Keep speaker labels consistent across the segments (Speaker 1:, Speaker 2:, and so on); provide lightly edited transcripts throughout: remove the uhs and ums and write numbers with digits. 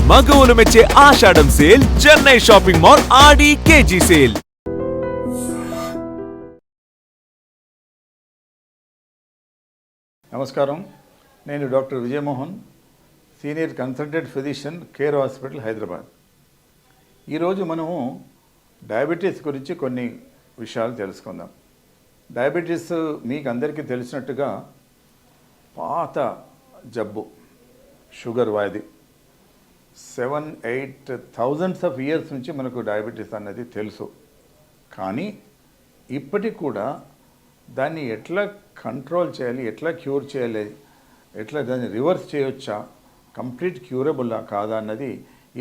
Speaker 1: మగవులు మెచ్చే ఆషాఢం sale Chennai shopping mall ఆడి KG sale.
Speaker 2: నమస్కారం, నేను doctor Vijayamohan, senior consultant physician, care hospital, Hyderabad. ఈరోజు మనము డయాబెటీస్ గురించి కొన్ని విషయాలు తెలుసుకుందాం. డయాబెటీస్ మీకు అందరికీ తెలిసినట్టుగా పాత జబ్బు, షుగర్ వ్యాధి. 7-8 thousands of years నుంచి మనకు డయాబెటీస్ అన్నది తెలుసు. కానీ ఇప్పటికి కూడా దాన్ని ఎట్లా కంట్రోల్ చేయాలి, ఎట్లా క్యూర్ చేయాలి, ఎట్లా దాన్ని రివర్స్ చేయొచ్చా, కంప్లీట్ క్యూరబుల్లా కాదా అన్నది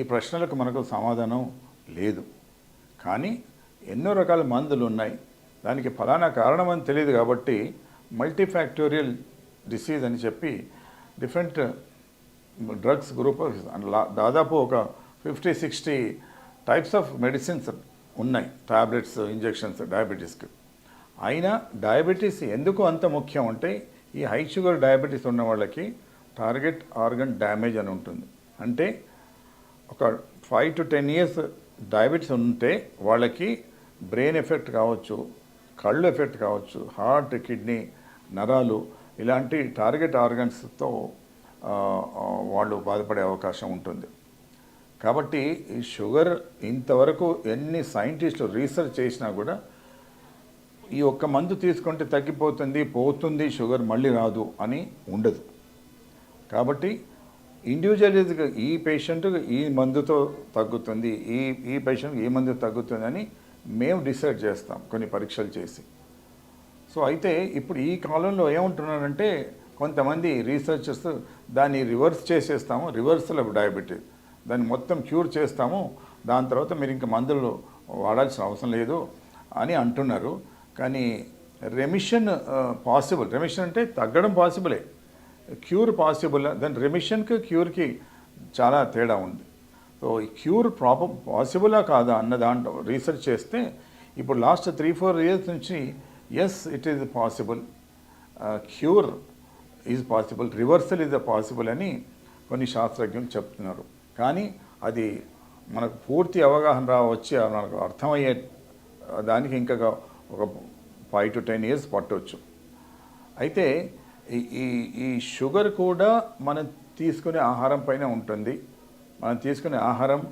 Speaker 2: ఈ ప్రశ్నలకు మనకు సమాధానం లేదు. కానీ ఎన్నో రకాల మందులు ఉన్నాయి. దానికి ఫలానా కారణం అని తెలియదు కాబట్టి మల్టీఫ్యాక్టోరియల్ డిసీజ్ అని చెప్పి డిఫరెంట్ డ్రగ్స్ గ్రూప్ దాదాపు ఒక 50-60 టైప్స్ ఆఫ్ మెడిసిన్స్ ఉన్నాయి, టాబ్లెట్స్, ఇంజెక్షన్స్ డయాబెటీస్కి. అయినా డయాబెటీస్ ఎందుకు అంత ముఖ్యం అంటే, ఈ హై షుగర్ డయాబెటీస్ ఉన్న వాళ్ళకి టార్గెట్ ఆర్గన్ డ్యామేజ్ అని ఉంటుంది. అంటే ఒక 5 to 10 years డయాబెటీస్ ఉంటే వాళ్ళకి బ్రెయిన్ ఎఫెక్ట్ కావచ్చు, కళ్ళు ఎఫెక్ట్ కావచ్చు, హార్ట్, కిడ్నీ, నరాలు ఇలాంటి టార్గెట్ ఆర్గన్స్తో వాళ్ళు బాధపడే అవకాశం ఉంటుంది. కాబట్టి ఈ షుగర్ ఇంతవరకు ఎన్ని సైంటిస్టులు రీసెర్చ్ చేసినా కూడా ఈ ఒక్క మందు తీసుకుంటే తగ్గిపోతుంది, పోతుంది, షుగర్ మళ్ళీ రాదు అని ఉండదు. కాబట్టి ఇండివిజువల్గా ఈ పేషెంట్కి ఈ మందుతో తగ్గుతుంది, ఈ పేషెంట్కి ఈ మందు తగ్గుతుంది అని మేము డిసైడ్ చేస్తాం కొన్ని పరీక్షలు చేసి. సో అయితే ఇప్పుడు ఈ కాలంలో ఏమంటున్నారంటే, కొంతమంది రీసెర్చర్స్ దాన్ని రివర్స్ చేసేస్తాము, రివర్సల్ ఆఫ్ డయాబెటీస్, దాన్ని మొత్తం క్యూర్ చేస్తాము, దాని తర్వాత మీరు ఇంకా మందులు వాడాల్సిన అవసరం లేదు అని అంటున్నారు. కానీ రెమిషన్ పాసిబుల్. రెమిషన్ అంటే తగ్గడం పాసిబులే, క్యూర్ పాసిబుల్. దాని రెమిషన్కి క్యూర్కి చాలా తేడా ఉంది. సో ఈ క్యూర్ పాసిబులా కాదా అన్న దాంట్లో రీసెర్చ్ చేస్తే ఇప్పుడు లాస్ట్ 3-4 years నుంచి yes it is possible, cure is possible, reversal is possible అని కొన్ని శాస్త్రజ్ఞులు చెప్తున్నారు. కానీ అది మనకు పూర్తి అవగాహన వచ్చి మనకు అర్థమయ్యే దానికి ఇంకా ఒక 5 to 10 years పట్టవచ్చు. అయితే ఈ షుగర్ కూడా మనం తీసుకునే ఆహారం పైన ఉంటుంది. మనం తీసుకునే ఆహారం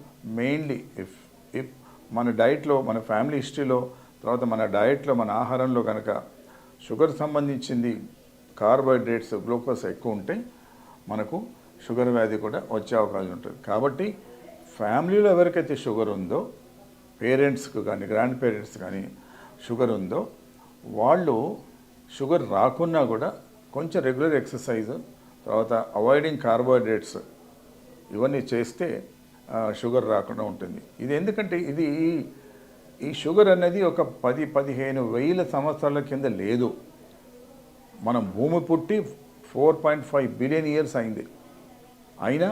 Speaker 2: మెయిన్లీ ఇఫ్ మన డైట్లో, మన ఫ్యామిలీ హిస్టరీలో, తర్వాత మన డైట్లో, మన ఆహారంలో కనుక షుగర్ సంబంధించింది కార్బోహైడ్రేట్స్, గ్లూకోజ్ ఎక్కువ ఉంటే మనకు షుగర్ వ్యాధి కూడా వచ్చే అవకాశం ఉంటుంది. కాబట్టి ఫ్యామిలీలో ఎవరికైతే షుగర్ ఉందో, పేరెంట్స్కి కానీ గ్రాండ్ పేరెంట్స్ కానీ షుగర్ ఉందో, వాళ్ళు షుగర్ రాకున్నా కూడా కొంచెం రెగ్యులర్ ఎక్సర్సైజ్, తర్వాత అవాయిడింగ్ కార్బోహైడ్రేట్స్ ఇవన్నీ చేస్తే షుగర్ రాకుండా ఉంటుంది. ఇది ఎందుకంటే ఈ షుగర్ అనేది ఒక 10-15 సంవత్సరాల కింద లేదు. మనం భూమి పుట్టి 4.5 billion years అయింది. అయినా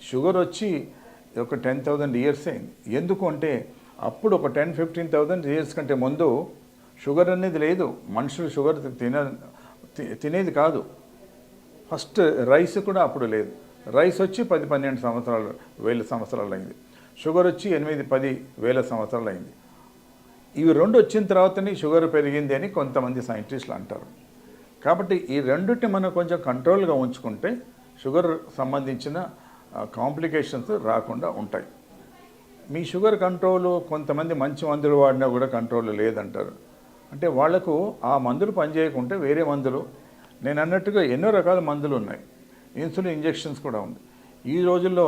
Speaker 2: షుగర్ వచ్చి ఒక 10,000 years అయింది. ఎందుకు అంటే అప్పుడు ఒక 10-15,000 years కంటే ముందు షుగర్ అనేది లేదు. మనుషులు షుగర్ తినేది కాదు. ఫస్ట్ రైస్ కూడా అప్పుడు లేదు. రైస్ వచ్చి 10-12 సంవత్సరాలు అయింది. షుగర్ వచ్చి 8-10 సంవత్సరాలు అయింది. ఇవి రెండు వచ్చిన తర్వాతనే షుగర్ పెరిగింది అని కొంతమంది సైంటిస్టులు అంటారు. కాబట్టి ఈ రెండుటి మనం కొంచెం కంట్రోల్గా ఉంచుకుంటే షుగర్ సంబంధించిన కాంప్లికేషన్స్ రాకుండా ఉంటాయి. మీ షుగర్ కంట్రోల్ కొంతమంది మంచి మందులు వాడినా కూడా కంట్రోల్ లేదంటారు. అంటే వాళ్లకు ఆ మందులు పనిచేయకుంటే వేరే మందులు, నేను అన్నట్టుగా ఎన్నో రకాల మందులు ఉన్నాయి. ఇన్సులిన్ ఇంజెక్షన్స్ కూడా ఉంది. ఈ రోజుల్లో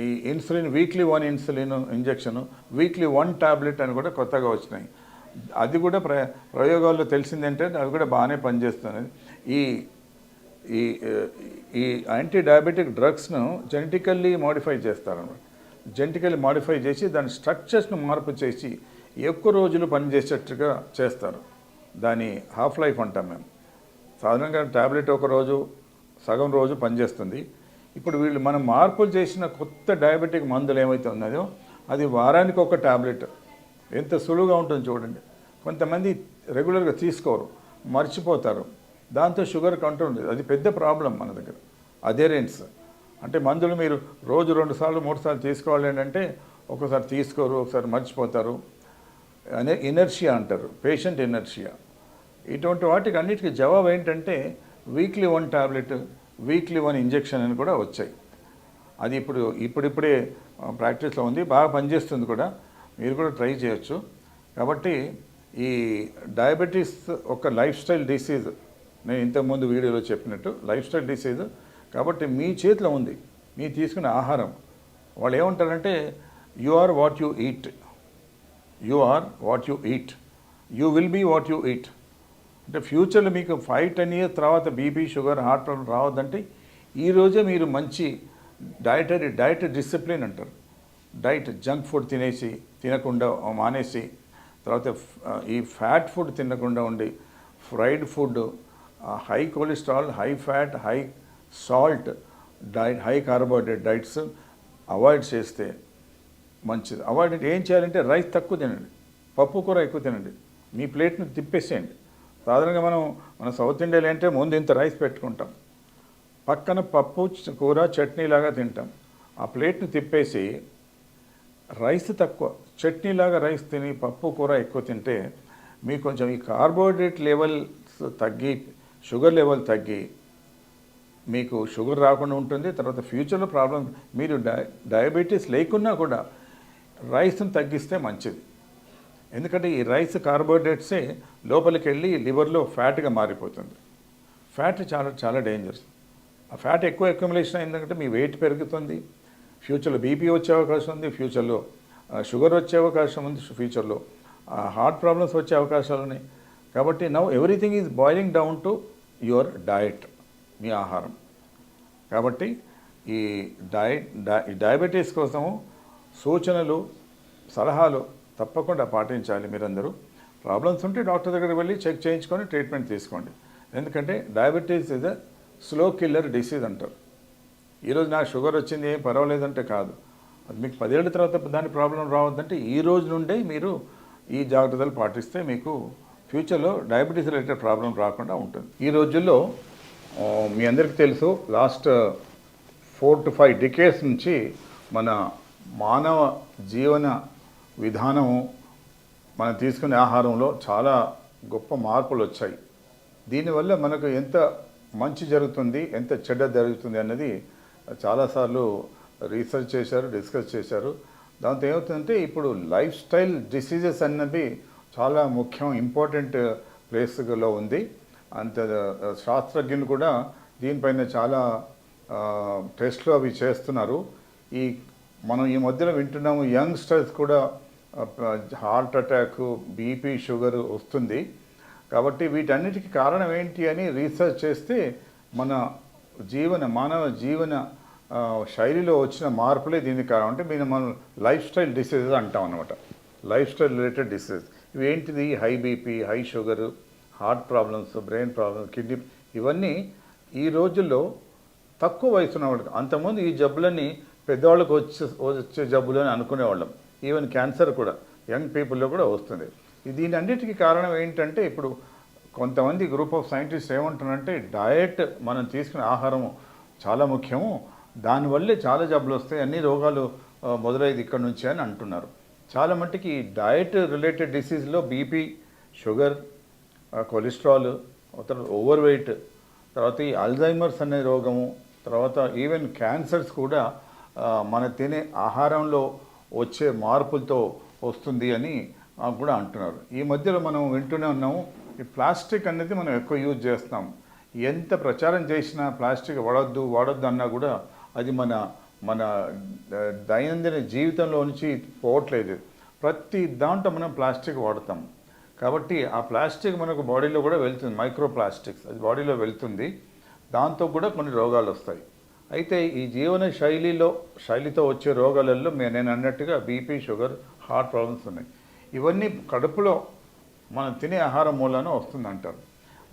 Speaker 2: ఈ insulin weekly 1 insulin injection, weekly 1 tablet అని కూడా కొత్తగా వచ్చినాయి. అది కూడా ప్రయోగాల్లో తెలిసిందంటే అది కూడా బాగానే పనిచేస్తుంది. ఈ ఈ యాంటీ డయాబెటిక్ డ్రగ్స్ను జెనెటికల్లీ మాడిఫై చేస్తారన్నమాట. జెనెటికల్లీ మాడిఫై చేసి దాని స్ట్రక్చర్స్ను మార్పు చేసి ఎక్కువ రోజులు పనిచేసేట్టుగా చేస్తారు. దాని హాఫ్ లైఫ్ అంటాం మేము. సాధారణంగా ట్యాబ్లెట్ ఒక రోజు, సగం రోజు పనిచేస్తుంది. ఇప్పుడు వీళ్ళు మనం మార్పులు చేసిన కొత్త డయాబెటిక్ మందులు ఏమైతే ఉన్నాయో అది వారానికి ఒక ట్యాబ్లెట్. ఎంత సులువుగా ఉంటుంది చూడండి. కొంతమంది రెగ్యులర్గా తీసుకోరు, మర్చిపోతారు. దాంతో షుగర్ కంట్రోల్, అది పెద్ద ప్రాబ్లం మన దగ్గర. అథెరెన్స్ అంటే మందులు మీరు రోజు 2 సార్లు 3 సార్లు తీసుకోవాలి అంటే ఒకసారి తీసుకోరు, ఒకసారి మర్చిపోతారు. అనే ఇనర్షియా అంటారు, పేషెంట్ ఇనర్షియా. ఇటువంటి వాటికి అన్నిటికీ జవాబు ఏంటంటే వీక్లీ 1 టాబ్లెట్, వీక్లీ 1 ఇంజెక్షన్ అని కూడా వచ్చాయి. అది ఇప్పుడిప్పుడే ప్రాక్టీస్లో ఉంది, బాగా పనిచేస్తుంది కూడా. మీరు కూడా ట్రై చేయొచ్చు. కాబట్టి ఈ డయాబెటీస్ ఒక లైఫ్ స్టైల్ డిసీజ్. నేను ఇంతకుముందు వీడియోలో చెప్పినట్టు లైఫ్ స్టైల్ డిసీజ్. కాబట్టి మీ చేతిలో ఉంది, మీరు తీసుకునే ఆహారం. వాళ్ళు ఏమంటారంటే you are what you eat, you are what you eat, you will be what you eat. అంటే ఫ్యూచర్లో మీకు 5-10 years తర్వాత బీపీ, షుగర్, హార్ట్ ప్రాబ్లం రావద్దంటే ఈరోజే మీరు మంచి డైట్ డిసిప్లిన్ అంటారు. డైట్ జంక్ ఫుడ్ తినకుండా మానేసి, తర్వాత ఈ ఫ్యాట్ ఫుడ్ తినకుండా ఉండి, fried food, high cholesterol, high fat, high salt diet, high carbohydrate diets avoid చేస్తే మంచిది. అవాయిడ్ అంటే ఏం చేయాలంటే రైస్ తక్కువ తినండి, పప్పు కూర ఎక్కువ తినండి, మీ ప్లేట్ని తిప్పేసేయండి. సాధారణంగా మన సౌత్ ఇండియాలో అంటే ముందు ఇంత రైస్ పెట్టుకుంటాం, పక్కన పప్పు కూర చట్నీలాగా తింటాం. ఆ ప్లేట్ని తిప్పేసి రైస్ తక్కువ, చట్నీలాగా రైస్ తిని పప్పు కూర ఎక్కువ తింటే మీకు కొంచెం ఈ కార్బోహైడ్రేట్ లెవెల్స్ తగ్గి, షుగర్ లెవెల్ తగ్గి మీకు షుగర్ రాకుండా ఉంటుంది. తర్వాత ఫ్యూచర్లో ప్రాబ్లం, మీరు డయాబెటీస్ లేకున్నా కూడా రైస్ని తగ్గిస్తే మంచిది. ఎందుకంటే ఈ రైస్ కార్బోహైడ్రేట్సే లోపలికి వెళ్ళి లివర్లో ఫ్యాట్గా మారిపోతుంది. ఫ్యాట్ చాలా చాలా డేంజరస్. ఆ ఫ్యాట్ ఎక్కువ అక్యుములేషన్ అయిందంటే మీ వెయిట్ పెరుగుతుంది, ఫ్యూచర్లో బీపీ వచ్చే అవకాశం ఉంది, ఫ్యూచర్లో షుగర్ వచ్చే అవకాశం ఉంది, ఫ్యూచర్లో హార్ట్ ప్రాబ్లమ్స్ వచ్చే అవకాశాలు ఉన్నాయి. కాబట్టి now everything is boiling down to your diet, మీ ఆహారం. కాబట్టి ఈ డయాబెటీస్ కోసము సూచనలు, సలహాలు తప్పకుండా పాటించాలి. మీరందరూ ప్రాబ్లమ్స్ ఉంటే డాక్టర్ దగ్గరికి వెళ్ళి చెక్ చేయించుకొని ట్రీట్మెంట్ తీసుకోండి. ఎందుకంటే diabetes is a slow killer disease అంటారు. ఈరోజు నాకు షుగర్ వచ్చింది ఏం పర్వాలేదంటే కాదు, అది మీకు 10 ఏళ్ళ తర్వాత దాని ప్రాబ్లం రావద్దంటే ఈ రోజు నుండే మీరు ఈ జాగ్రత్తలు పాటిస్తే మీకు ఫ్యూచర్లో డయాబెటీస్ రిలేటెడ్ ప్రాబ్లం రాకుండా ఉంటుంది. ఈ రోజుల్లో మీ అందరికీ తెలుసు, లాస్ట్ 4 to 5 decades నుంచి మన మానవ జీవన విధానము, మనం తీసుకునే ఆహారంలో చాలా గొప్ప మార్పులు వచ్చాయి. దీనివల్ల మనకు ఎంత మంచి జరుగుతుంది, ఎంత చెడ్డ జరుగుతుంది అన్నది చాలాసార్లు రీసెర్చ్ చేశారు, డిస్కస్ చేశారు. దాంతో ఏమవుతుందంటే ఇప్పుడు లైఫ్ స్టైల్ డిసీజెస్ అన్నది చాలా ముఖ్యం, ఇంపార్టెంట్ ప్లేస్లో ఉంది. అంత శాస్త్రజ్ఞులు కూడా దీనిపైన చాలా టెస్ట్లు అవి చేస్తున్నారు. మనం ఈ మధ్యలో వింటున్నాము, యంగ్స్టర్స్ కూడా హార్ట్ అటాక్, బీపీ, షుగర్ వస్తుంది. కాబట్టి వీటన్నిటికీ కారణం ఏంటి అని రీసెర్చ్ చేస్తే మానవ జీవన శైలిలో వచ్చిన మార్పులే దీనికి కారణం. అంటే మనం లైఫ్ స్టైల్ డిసీజెస్ అంటాం అన్నమాట. లైఫ్ స్టైల్ రిలేటెడ్ డిసీజ్ ఇవి ఏంటిది? High BP, high sugar, heart problems, brain problems, kidney, ఇవన్నీ ఈ రోజుల్లో తక్కువ వయసున్న వాళ్ళకి. అంతకుముందు ఈ జబ్బులన్నీ పెద్దవాళ్ళకు వచ్చే జబ్బులు అని అనుకునేవాళ్ళం. ఈవెన్ క్యాన్సర్ కూడా యంగ్ పీపుల్లో కూడా వస్తుంది. దీని అన్నిటికీ కారణం ఏంటంటే ఇప్పుడు కొంతమంది గ్రూప్ ఆఫ్ సైంటిస్ట్ ఏమంటున్నారంటే డయట్, మనం తీసుకునే ఆహారము చాలా ముఖ్యము, దానివల్లే చాలా జబ్బులు వస్తాయి, అన్ని రోగాలు మొదలయ్యేది ఇక్కడ నుంచి అని అంటున్నారు. చాలా మట్టుకి డయట్ రిలేటెడ్ డిసీజ్లో బీపీ, షుగర్, కొలెస్ట్రాల్, తర్వాత ఓవర్ వెయిట్, తర్వాత ఈ అల్జైమర్స్ అనే రోగము, తర్వాత ఈవెన్ క్యాన్సర్స్ కూడా మన తినే ఆహారంలో వచ్చే మార్పులతో వస్తుంది అని కూడా అంటున్నారు. ఈ మధ్యలో మనం వింటూనే ఉన్నాము, ఈ ప్లాస్టిక్ అనేది మనం ఎక్కువ యూజ్ చేస్తున్నాం. ఎంత ప్రచారం చేసినా ప్లాస్టిక్ వాడొద్దు అన్నా కూడా అది మన దైనందిన జీవితంలో నుంచి పోవట్లేదు. ప్రతి దాంట్లో మనం ప్లాస్టిక్ వాడతాం. కాబట్టి ఆ ప్లాస్టిక్ మనకు బాడీలో కూడా వెళ్తుంది, మైక్రో ప్లాస్టిక్స్, అది బాడీలో వెళ్తుంది. దాంతో కూడా కొన్ని రోగాలు వస్తాయి. అయితే ఈ జీవన శైలితో వచ్చే రోగాలలో నేను అన్నట్టుగా బీపీ, షుగర్, హార్ట్ ప్రాబ్లమ్స్ ఉన్నాయి. ఇవన్నీ కడుపులో మనం తినే ఆహారం మూలాన వస్తుందంటారు.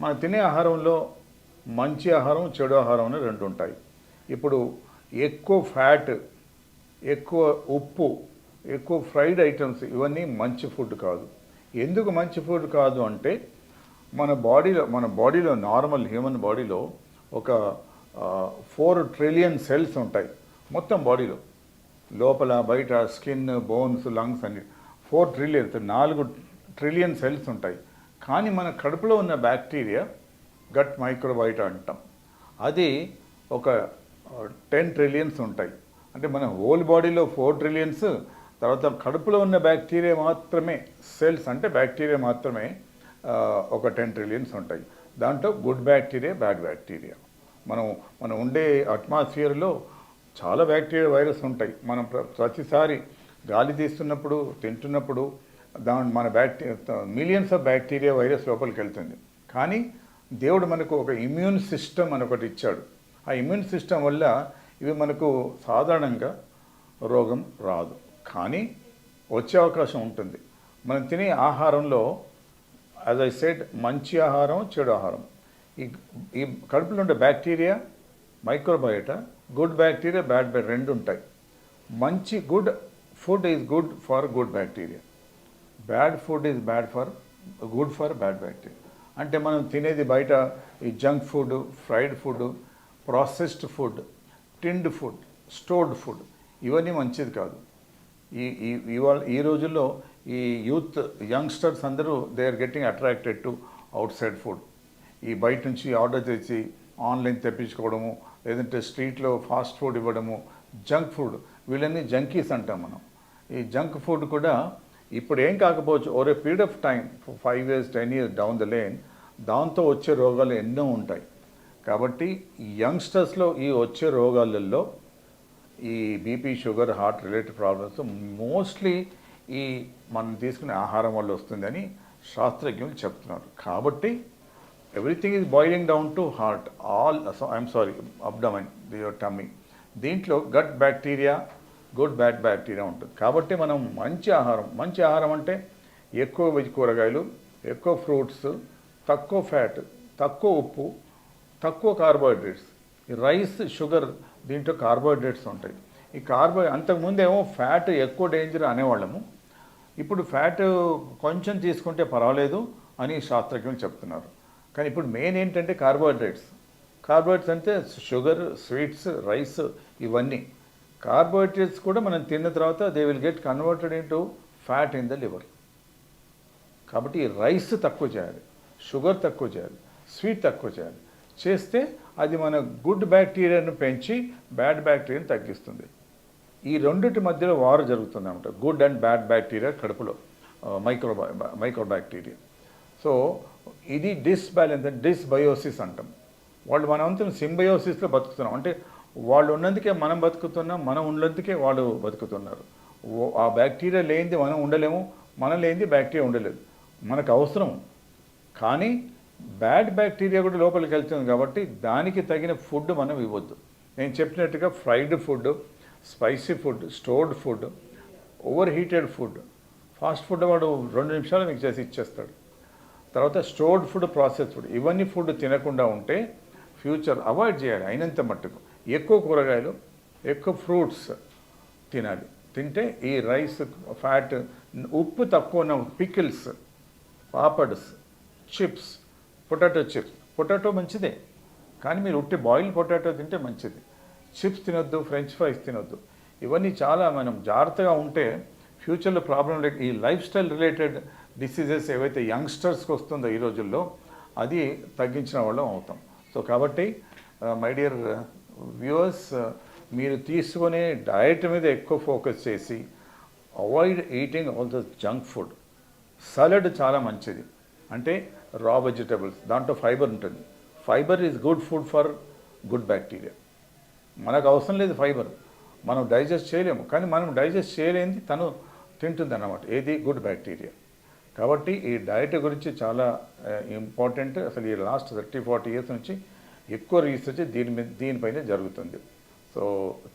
Speaker 2: మనం తినే ఆహారంలో మంచి ఆహారం, చెడు ఆహారం అని 2 ఉంటాయి. ఇప్పుడు ఎక్కువ ఫ్యాట్, ఎక్కువ ఉప్పు, ఎక్కువ ఫ్రైడ్ ఐటమ్స్, ఇవన్నీ మంచి ఫుడ్ కాదు. ఎందుకు మంచి ఫుడ్ కాదు అంటే మన బాడీలో నార్మల్ హ్యూమన్ బాడీలో ఒక 4 ట్రిలియన్ సెల్స్ ఉంటాయి మొత్తం బాడీలో, లోపల బయట స్కిన్, బోన్స్, లంగ్స్ అన్ని 4 ట్రిలియన్ 4 ట్రిలియన్ సెల్స్ ఉంటాయి. కానీ మన కడుపులో ఉన్న బ్యాక్టీరియా గట్ మైక్రోబయోటా అంటాం, అది ఒక 10 ట్రిలియన్స్ ఉంటాయి. అంటే మన హోల్ బాడీలో 4 ట్రిలియన్స్, తర్వాత కడుపులో ఉన్న బ్యాక్టీరియా మాత్రమే సెల్స్, అంటే బ్యాక్టీరియా మాత్రమే ఒక 10 ట్రిలియన్స్ ఉంటాయి. దాంట్లో గుడ్ బ్యాక్టీరియా, బ్యాడ్ బ్యాక్టీరియా. మనం ఉండే అట్మాస్ఫియర్లో చాలా బ్యాక్టీరియా, వైరస్ ఉంటాయి. మనం ప్రతిసారి గాలి తీస్తున్నప్పుడు, తింటున్నప్పుడు మన మిలియన్స్ ఆఫ్ బ్యాక్టీరియా, వైరస్ లోపలికి వెళ్తుంది. కానీ దేవుడు మనకు ఒక ఇమ్యూన్ సిస్టమ్ అని ఒకటి ఇచ్చాడు. ఆ ఇమ్యూన్ సిస్టమ్ వల్ల ఇవి మనకు సాధారణంగా రోగం రాదు, కానీ వచ్చే అవకాశం ఉంటుంది. మనం తినే ఆహారంలో, యాజ్ ఐ సెడ్, మంచి ఆహారం, చెడు ఆహారం. ఈ కడుపులో ఉండే bacteria, microbiota, good bacteria, bad bacteria 2 ఉంటాయి. మంచి good food is good for good bacteria, bad food is good for bad bacteria. అంటే మనం తినేది బయట ఈ junk food, fried food, processed food, tinned food, stored food, ఇవన్నీ మంచిది కాదు. ఈ రోజుల్లో ఈ యూత్ యంగ్స్టర్స్ అందరూ they are getting attracted to outside food. ఈ బయట నుంచి ఆర్డర్ చేసి ఆన్లైన్ తెప్పించుకోవడము, లేదంటే స్ట్రీట్లో ఫాస్ట్ ఫుడ్ ఇవ్వడము, జంక్ ఫుడ్, వీళ్ళని జంకీస్ అంటాం మనం. ఈ జంక్ ఫుడ్ కూడా ఇప్పుడు ఏం కాకపోవచ్చు, over a period of time 5 years 10 years down the lane దాంతో వచ్చే రోగాలు ఎన్నో ఉంటాయి. కాబట్టి యంగ్స్టర్స్లో ఈ వచ్చే రోగాలలో ఈ BP, sugar, heart related problems mostly ఈ మనం తీసుకునే ఆహారం వల్ల వస్తుందని శాస్త్రజ్ఞులు చెప్తున్నారు. కాబట్టి everything is boiling down to heart, abdomen, your tummy. దీంట్లో gut bacteria, good bad bacteria ఉంటుంది. కాబట్టి మనం మంచి ఆహారం అంటే ఎక్కువ వెజ్ కూరగాయలు, ఎక్కువ ఫ్రూట్స్, తక్కువ ఫ్యాట్, తక్కువ ఉప్పు, తక్కువ కార్బోహైడ్రేట్స్. ఈ రైస్, షుగర్, దీంట్లో కార్బోహైడ్రేట్స్ ఉంటాయి. ఈ అంతకుముందేమో ఫ్యాట్ ఎక్కువ డేంజర్ అనేవాళ్ళము, ఇప్పుడు ఫ్యాట్ కొంచెం తీసుకుంటే పర్వాలేదు అని శాస్త్రజ్ఞులు చెప్తున్నారు. కానీ ఇప్పుడు మెయిన్ ఏంటంటే కార్బోహైడ్రేట్స్ అంటే షుగర్, స్వీట్స్, రైస్, ఇవన్నీ. కార్బోహైడ్రేట్స్ కూడా మనం తిన్న తర్వాత they will get converted in to fat in the liver. కాబట్టి రైస్ తక్కువ చేయాలి, షుగర్ తక్కువ చేయాలి, స్వీట్ తక్కువ చేయాలి. చేస్తే అది మన గుడ్ బ్యాక్టీరియాను పెంచి బ్యాడ్ బ్యాక్టీరియాను తగ్గిస్తుంది. ఈ రెండింటి మధ్యలో వారు జరుగుతుంది అన్నమాట, గుడ్ అండ్ బ్యాడ్ బ్యాక్టీరియా కడుపులో, మైక్రో బ్యాక్టీరియా. సో ఇది డిస్బయోసిస్ అంటాం. వాళ్ళు మనమంతా సింబయోసిస్లో బతుకుతున్నాం. అంటే వాళ్ళు ఉన్నందుకే మనం బతుకుతున్నాం, మనం ఉన్నందుకే వాళ్ళు బతుకుతున్నారు. ఆ బ్యాక్టీరియా లేనిది మనం ఉండలేము, మనం లేనిది బ్యాక్టీరియా ఉండలేదు. మనకు అవసరం, కానీ బ్యాడ్ బ్యాక్టీరియా కూడా లోపలికి వెళ్తుంది. కాబట్టి దానికి తగిన ఫుడ్ మనం ఇవ్వద్దు. నేను చెప్పినట్టుగా fried food, spicy food, stored food, over heated food, fast food వాడు 2 నిమిషాలు మీకు చేసి ఇచ్చేస్తాడు. తర్వాత స్టోర్డ్ ఫుడ్, ప్రాసెస్ ఫుడ్, ఇవన్నీ ఫుడ్ తినకుండా ఉంటే ఫ్యూచర్ అవాయిడ్ చేయాలి. అయినంత మట్టుకు ఎక్కువ కూరగాయలు, ఎక్కువ ఫ్రూట్స్ తినాలి. తింటే ఈ రైస్, ఫ్యాట్, ఉప్పు తక్కువ ఉన్న pickles, papads, chips, potato chips, potato మంచిదే, కానీ మీరు ఉట్టి బాయిల్డ్ పొటాటో తింటే మంచిది. చిప్స్ తినొద్దు, ఫ్రెంచ్ ఫ్రైస్ తినొద్దు. ఇవన్నీ చాలా మనం జాగ్రత్తగా ఉంటే ఫ్యూచర్లో ప్రాబ్లం లేక ఈ లైఫ్ స్టైల్ రిలేటెడ్ డిసీజెస్ ఏవైతే యంగ్స్టర్స్కి వస్తుందో ఈ రోజుల్లో, అది తగ్గించిన వాళ్ళం అవుతాం. సో కాబట్టి మై డియర్ వ్యూవర్స్, మీరు తీసుకునే డయట్ మీద ఎక్కువ ఫోకస్ చేసి avoid eating all the junk food. Salad చాలా మంచిది, అంటే రా వెజిటబుల్స్, దాంట్లో ఫైబర్ ఉంటుంది. Fibre is good food for good bacteria. మనకు అవసరం లేదు ఫైబర్, మనం డైజెస్ట్ చేయలేము, కానీ మనం డైజెస్ట్ చేయలేనిది తను తింటుంది అన్నమాట, ఏది గుడ్ బ్యాక్టీరియా. కాబట్టి ఈ డయట్ గురించి చాలా ఇంపార్టెంట్. అసలు ఈ లాస్ట్ 30-40 years నుంచి ఎక్కువ రీసెర్చ్ దీనిపైన జరుగుతుంది. So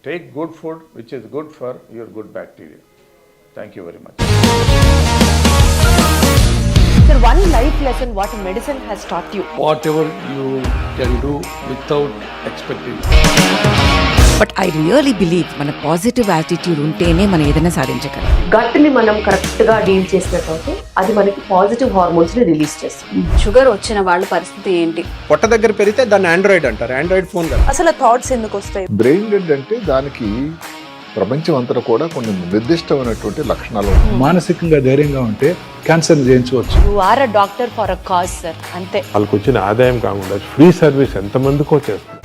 Speaker 2: take good food which is good for your good bacteria. Thank you very much.
Speaker 3: Sir, one life lesson what medicine has taught you.
Speaker 4: Whatever you can do without expecting. But I really believe మన positive attitude ఉంటేనే మనం ఏదైనా సాధించగలం.
Speaker 3: Gut ని మనం correct గా deal చేసినట్లయితే అది మనకి పాజిటివ్ హార్మోన్స్ ని రిలీజ్ చేస్తుంది.
Speaker 5: షుగర్ వచ్చిన వాళ్ళ పరిస్థితి ఏంటి?
Speaker 6: పొట్ట దగ్గర పెరిగితే దాన్ని ఆండ్రాయిడ్ అంటారు, ఆండ్రాయిడ్ ఫోన్ కదా.
Speaker 3: అసలు థాట్స్ ఎందుకు వస్తాయి?
Speaker 7: బ్రెయిన్ డెడ్ అంటే దానికి ప్రపంచం అంతా కూడా కొన్ని నిర్దిష్టమైనటువంటి లక్షణాలు ఉంటాయి.
Speaker 8: మానసికంగా ధైర్యంగా ఉంటే క్యాన్సర్ జయించవచ్చు.
Speaker 3: You are a doctor for a cause sir, అంతే.
Speaker 9: వాళ్ళకి వచ్చిన ఆదాయం కాకుండా ఫ్రీ సర్వీస్ ఎంతమందికో చేస్తుంది.